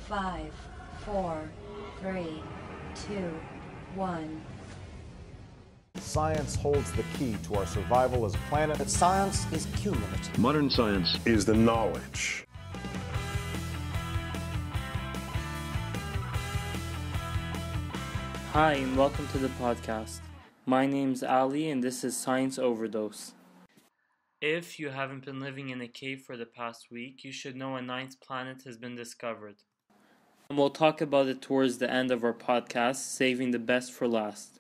5, 4, 3, 2, 1. Science holds the key to our survival as a planet. But science is cumulative. Modern science is the knowledge. Hi, and welcome to the podcast. My name's Ali, and this is Science Overdose. If you haven't been living in a cave for the past week, you should know a ninth planet has been discovered. And we'll talk about it towards the end of our podcast, saving the best for last.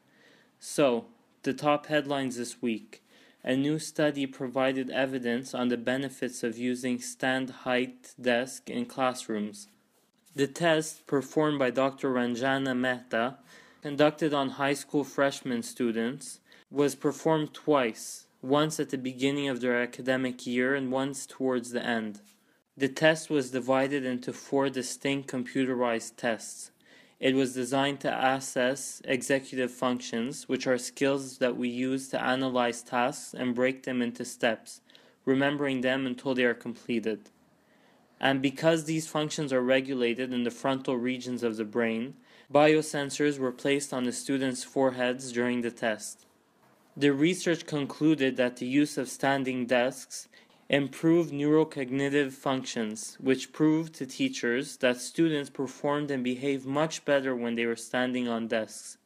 So, the top headlines this week. A new study provided evidence on the benefits of using stand-height desk in classrooms. The test, performed by Dr. Ranjana Mehta, conducted on high school freshman students, was performed twice, once at the beginning of their academic year and once towards the end. The test was divided into 4 distinct computerized tests. It was designed to assess executive functions, which are skills that we use to analyze tasks and break them into steps, remembering them until they are completed. And because these functions are regulated in the frontal regions of the brain, biosensors were placed on the students' foreheads during the test. The research concluded that the use of standing desks improved neurocognitive functions, which proved to teachers that students performed and behaved much better when they were standing on desks.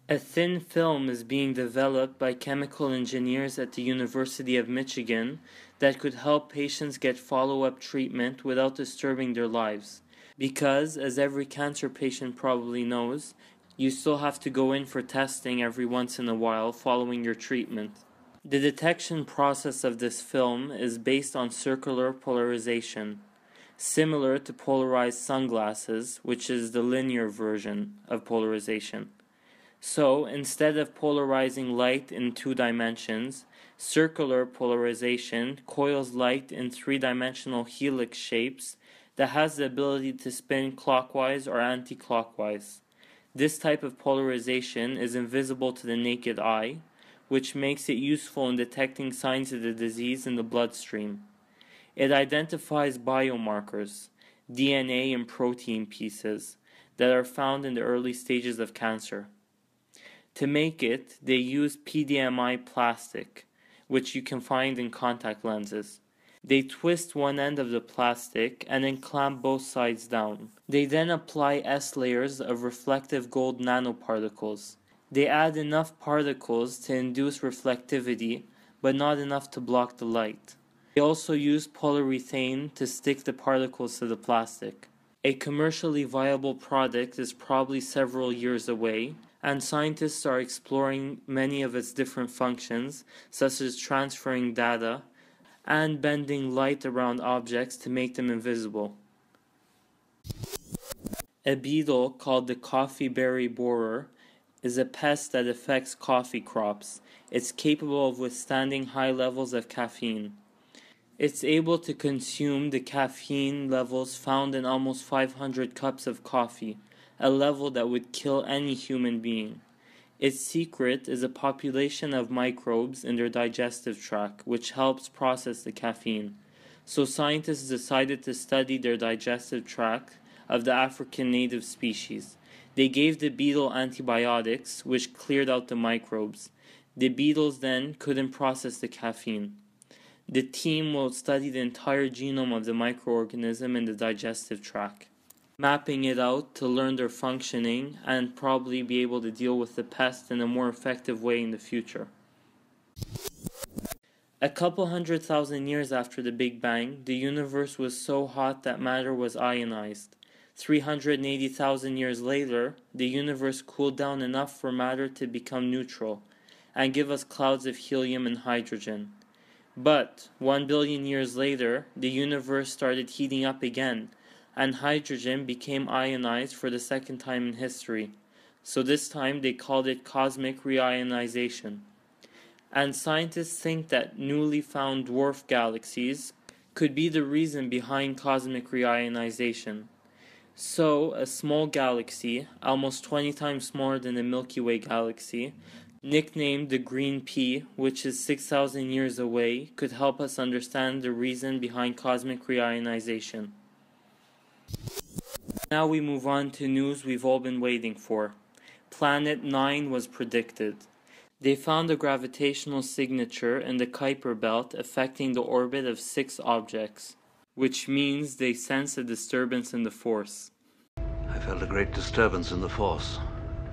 A thin film is being developed by chemical engineers at the University of Michigan that could help patients get follow-up treatment without disturbing their lives. Because, as every cancer patient probably knows, you still have to go in for testing every once in a while following your treatment. The detection process of this film is based on circular polarization, similar to polarized sunglasses, which is the linear version of polarization. So, instead of polarizing light in 2 dimensions, circular polarization coils light in 3-dimensional helix shapes that has the ability to spin clockwise or anti-clockwise. This type of polarization is invisible to the naked eye, which makes it useful in detecting signs of the disease in the bloodstream. It identifies biomarkers, DNA and protein pieces, that are found in the early stages of cancer. To make it, they use PDMI plastic, which you can find in contact lenses. They twist one end of the plastic and then clamp both sides down. They then apply S layers of reflective gold nanoparticles. They add enough particles to induce reflectivity, but not enough to block the light. They also use polyurethane to stick the particles to the plastic. A commercially viable product is probably several years away, and scientists are exploring many of its different functions, such as transferring data and bending light around objects to make them invisible. A beetle called the coffee berry borer is a pest that affects coffee crops. It's capable of withstanding high levels of caffeine. It's able to consume the caffeine levels found in almost 500 cups of coffee, a level that would kill any human being. Its secret is a population of microbes in their digestive tract, which helps process the caffeine. So scientists decided to study their digestive tract of the African native species. They gave the beetle antibiotics, which cleared out the microbes. The beetles then couldn't process the caffeine. The team will study the entire genome of the microorganism in the digestive tract, mapping it out to learn their functioning and probably be able to deal with the pest in a more effective way in the future. A couple 100,000 years after the Big Bang, the universe was so hot that matter was ionized. 380,000 years later, the universe cooled down enough for matter to become neutral and give us clouds of helium and hydrogen. But 1 billion years later, the universe started heating up again, and hydrogen became ionized for the second time in history. So this time they called it cosmic reionization. And scientists think that newly found dwarf galaxies could be the reason behind cosmic reionization. So a small galaxy, almost 20 times smaller than the Milky Way galaxy, nicknamed the Green Pea, which is 6,000 years away, could help us understand the reason behind cosmic reionization. Now we move on to news we've all been waiting for. Planet 9 was predicted. They found a gravitational signature in the Kuiper belt affecting the orbit of 6 objects, which means they sense a disturbance in the force. I felt a great disturbance in the force,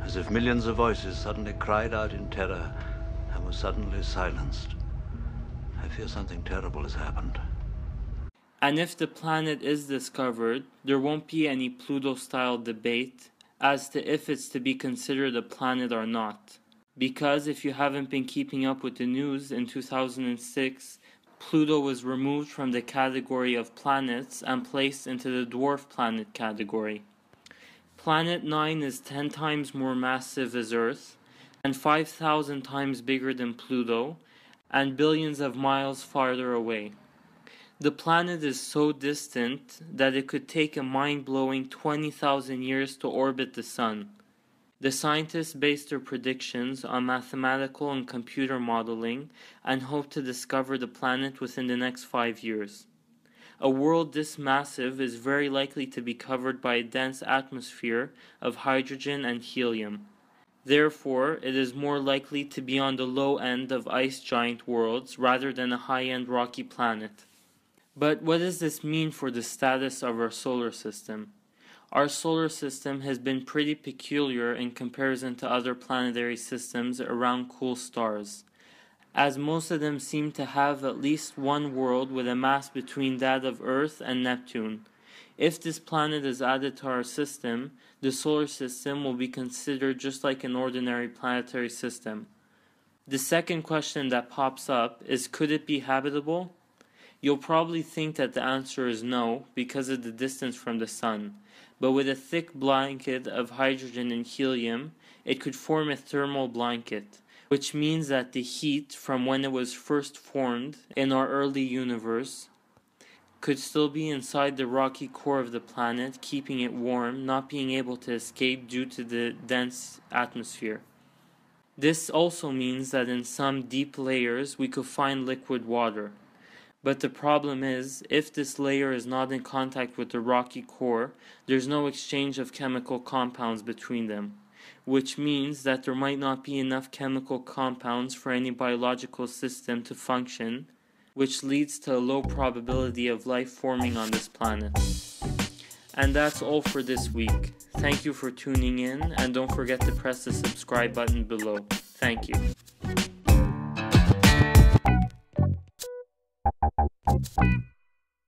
as if millions of voices suddenly cried out in terror and were suddenly silenced. I fear something terrible has happened. And if the planet is discovered, there won't be any Pluto-style debate as to if it's to be considered a planet or not. Because if you haven't been keeping up with the news, in 2006, Pluto was removed from the category of planets and placed into the dwarf planet category. Planet 9 is 10 times more massive as Earth and 5,000 times bigger than Pluto and billions of miles farther away. The planet is so distant that it could take a mind-blowing 20,000 years to orbit the Sun. The scientists based their predictions on mathematical and computer modeling and hope to discover the planet within the next 5 years. A world this massive is very likely to be covered by a dense atmosphere of hydrogen and helium. Therefore, it is more likely to be on the low end of ice giant worlds rather than a high-end rocky planet. But what does this mean for the status of our solar system? Our solar system has been pretty peculiar in comparison to other planetary systems around cool stars, as most of them seem to have at least one world with a mass between that of Earth and Neptune. If this planet is added to our system, the solar system will be considered just like an ordinary planetary system. The second question that pops up is, could it be habitable? You'll probably think that the answer is no because of the distance from the Sun, but with a thick blanket of hydrogen and helium, it could form a thermal blanket, which means that the heat from when it was first formed in our early universe could still be inside the rocky core of the planet, keeping it warm, not being able to escape due to the dense atmosphere. This also means that in some deep layers we could find liquid water. But the problem is, if this layer is not in contact with the rocky core, there's no exchange of chemical compounds between them, which means that there might not be enough chemical compounds for any biological system to function, which leads to a low probability of life forming on this planet. And that's all for this week. Thank you for tuning in, and don't forget to press the subscribe button below. Thank you.